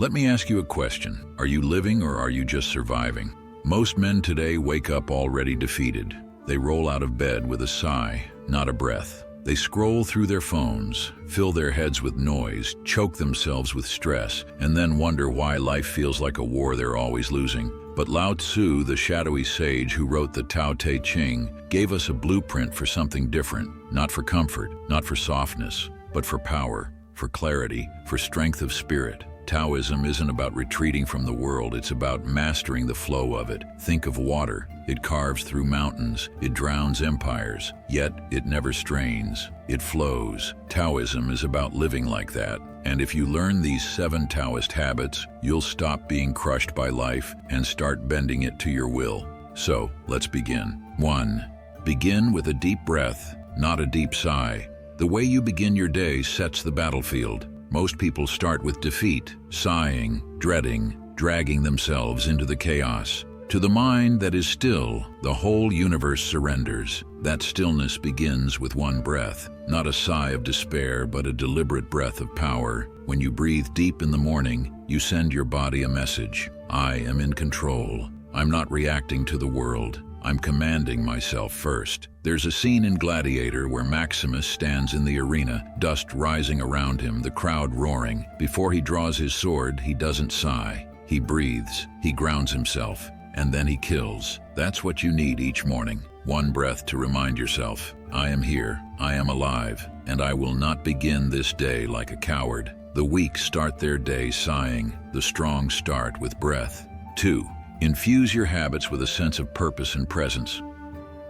Let me ask you a question. Are you living or are you just surviving? Most men today wake up already defeated. They roll out of bed with a sigh, not a breath. They scroll through their phones, fill their heads with noise, choke themselves with stress, and then wonder why life feels like a war they're always losing. But Lao Tzu, the shadowy sage who wrote the Tao Te Ching, gave us a blueprint for something different, not for comfort, not for softness, but for power, for clarity, for strength of spirit. Taoism isn't about retreating from the world, it's about mastering the flow of it. Think of water. It carves through mountains, it drowns empires, yet it never strains. It flows. Taoism is about living like that. And if you learn these 7 Taoist habits, you'll stop being crushed by life and start bending it to your will. So, let's begin. 1. Begin with a deep breath, not a deep sigh. The way you begin your day sets the battlefield. Most people start with defeat, sighing, dreading, dragging themselves into the chaos. To the mind that is still, the whole universe surrenders. That stillness begins with one breath, not a sigh of despair, but a deliberate breath of power. When you breathe deep in the morning, you send your body a message. I am in control. I'm not reacting to the world. I'm commanding myself first. There's a scene in Gladiator where Maximus stands in the arena, dust rising around him, the crowd roaring. Before he draws his sword, he doesn't sigh. He breathes, he grounds himself, and then he kills. That's what you need each morning. One breath to remind yourself, I am here, I am alive, and I will not begin this day like a coward. The weak start their day sighing, the strong start with breath. 2. Infuse your habits with a sense of purpose and presence.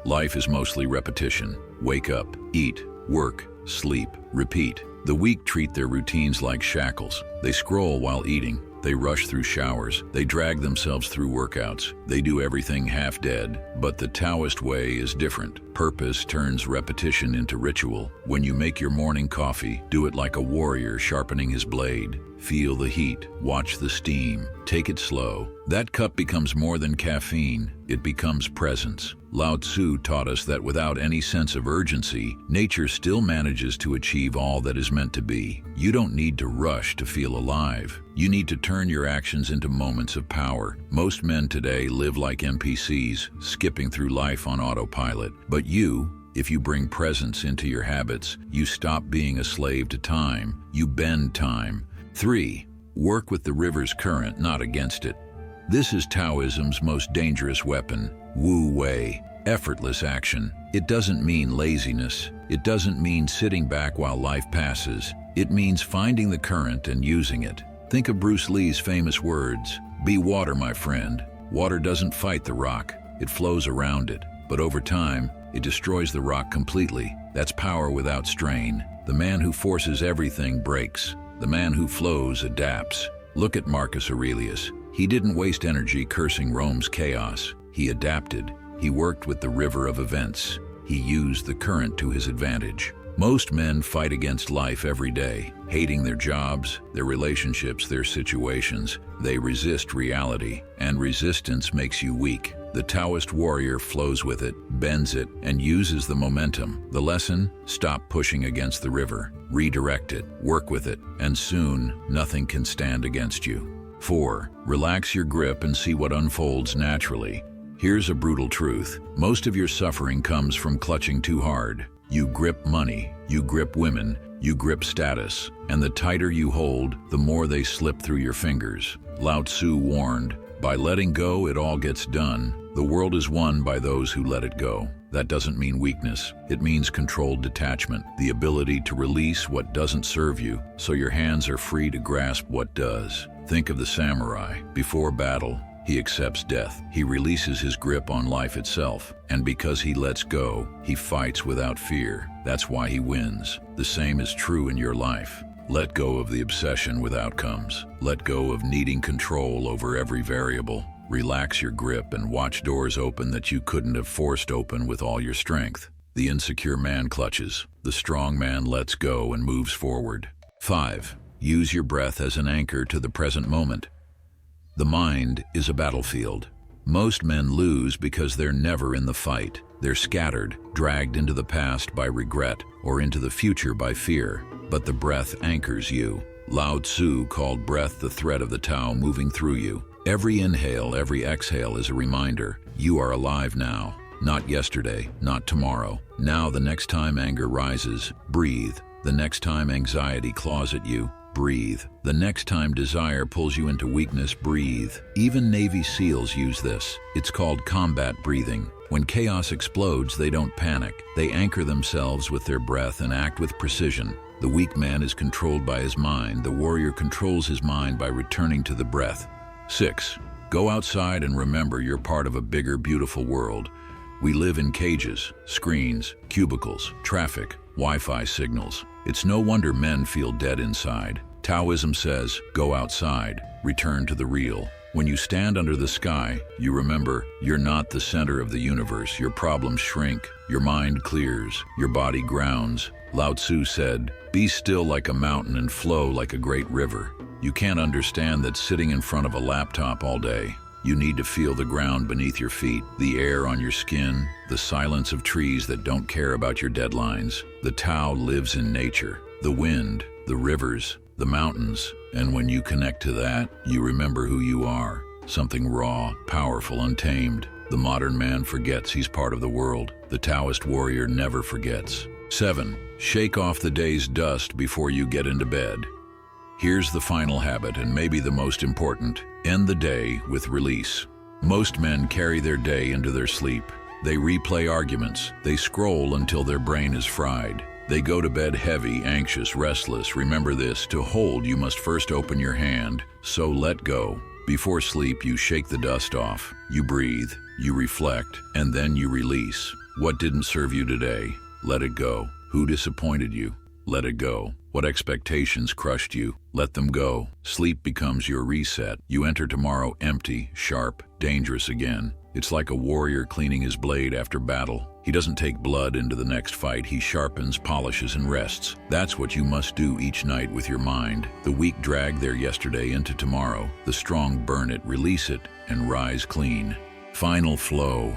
Life is mostly repetition. Wake up, eat, work, sleep, repeat. The weak treat their routines like shackles. They scroll while eating. They rush through showers. They drag themselves through workouts. They do everything half dead. But the Taoist way is different. Purpose turns repetition into ritual. When you make your morning coffee, do it like a warrior sharpening his blade. Feel the heat. Watch the steam. Take it slow. That cup becomes more than caffeine. It becomes presence. Lao Tzu taught us that without any sense of urgency, nature still manages to achieve all that is meant to be. You don't need to rush to feel alive. You need to turn your actions into moments of power. Most men today live like NPCs, skipping through life on autopilot. But if you bring presence into your habits, you stop being a slave to time. You bend time. 3. Work with the river's current, not against it. This is Taoism's most dangerous weapon. Wu Wei, effortless action. It doesn't mean laziness. It doesn't mean sitting back while life passes. It means finding the current and using it. Think of Bruce Lee's famous words, "Be water, my friend." Water doesn't fight the rock. It flows around it. But over time, it destroys the rock completely. That's power without strain. The man who forces everything breaks. The man who flows adapts. Look at Marcus Aurelius. He didn't waste energy cursing Rome's chaos. He adapted. He worked with the river of events. He used the current to his advantage. Most men fight against life every day, hating their jobs, their relationships, their situations. They resist reality, and resistance makes you weak. The Taoist warrior flows with it, bends it, and uses the momentum. The lesson? Stop pushing against the river. Redirect it, work with it, and soon, nothing can stand against you. 4. Relax your grip and see what unfolds naturally. Here's a brutal truth. Most of your suffering comes from clutching too hard. You grip money, you grip women, you grip status, and the tighter you hold, the more they slip through your fingers. Lao Tzu warned, by letting go, it all gets done. The world is won by those who let it go. That doesn't mean weakness. It means controlled detachment, the ability to release what doesn't serve you, so your hands are free to grasp what does. Think of the samurai. Before battle, he accepts death. He releases his grip on life itself. And because he lets go, he fights without fear. That's why he wins. The same is true in your life. Let go of the obsession with outcomes. Let go of needing control over every variable. Relax your grip and watch doors open that you couldn't have forced open with all your strength. The insecure man clutches. The strong man lets go and moves forward. 5. Use your breath as an anchor to the present moment. The mind is a battlefield. Most men lose because they're never in the fight. They're scattered, dragged into the past by regret or into the future by fear. But the breath anchors you. Lao Tzu called breath the thread of the Tao moving through you. Every inhale, every exhale is a reminder. You are alive now. Not yesterday, not tomorrow. Now the next time anger rises, breathe. The next time anxiety claws at you, breathe. The next time desire pulls you into weakness, breathe. Even Navy SEALs use this. It's called combat breathing. When chaos explodes, they don't panic. They anchor themselves with their breath and act with precision. The weak man is controlled by his mind. The warrior controls his mind by returning to the breath. 6. Go outside and remember you're part of a bigger, beautiful world. We live in cages, screens, cubicles, traffic, Wi-Fi signals. It's no wonder men feel dead inside. Taoism says, go outside, return to the real. When you stand under the sky, you remember you're not the center of the universe. Your problems shrink, your mind clears, your body grounds. Lao Tzu said, be still like a mountain and flow like a great river. You can't understand that sitting in front of a laptop all day. You need to feel the ground beneath your feet, the air on your skin, the silence of trees that don't care about your deadlines. The Tao lives in nature, the wind, the rivers, the mountains, and when you connect to that, you remember who you are, something raw, powerful, untamed. The modern man forgets he's part of the world. The Taoist warrior never forgets. 7. Shake off the day's dust before you get into bed. Here's the final habit, and maybe the most important. End the day with release. Most men carry their day into their sleep. They replay arguments. They scroll until their brain is fried. They go to bed heavy, anxious, restless. Remember this, to hold, you must first open your hand. So let go. Before sleep, you shake the dust off. You breathe, you reflect, and then you release. What didn't serve you today? Let it go. Who disappointed you? Let it go. What expectations crushed you? Let them go. Sleep becomes your reset. You enter tomorrow empty, sharp, dangerous again. It's like a warrior cleaning his blade after battle. He doesn't take blood into the next fight. He sharpens, polishes, and rests. That's what you must do each night with your mind. The weak drag their yesterday into tomorrow. The strong burn it, release it, and rise clean. Final flow.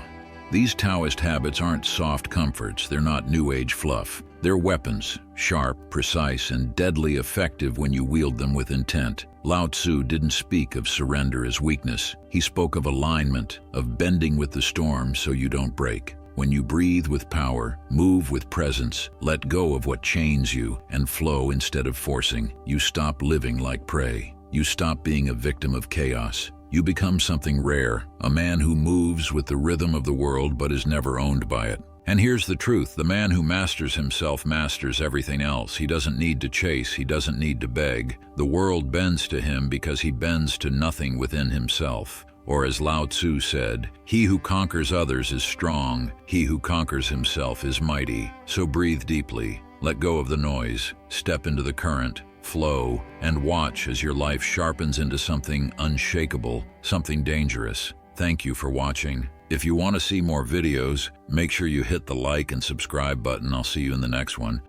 These Taoist habits aren't soft comforts. They're not New Age fluff. They're weapons, sharp, precise, and deadly effective when you wield them with intent. Lao Tzu didn't speak of surrender as weakness. He spoke of alignment, of bending with the storm so you don't break. When you breathe with power, move with presence, let go of what chains you, and flow instead of forcing, you stop living like prey. You stop being a victim of chaos. You become something rare, a man who moves with the rhythm of the world but is never owned by it. And here's the truth, the man who masters himself masters everything else. He doesn't need to chase, he doesn't need to beg. The world bends to him because he bends to nothing within himself. Or as Lao Tzu said, he who conquers others is strong, he who conquers himself is mighty. So breathe deeply, let go of the noise, step into the current, flow, and watch as your life sharpens into something unshakable, something dangerous. Thank you for watching. If you want to see more videos, make sure you hit the like and subscribe button. I'll see you in the next one.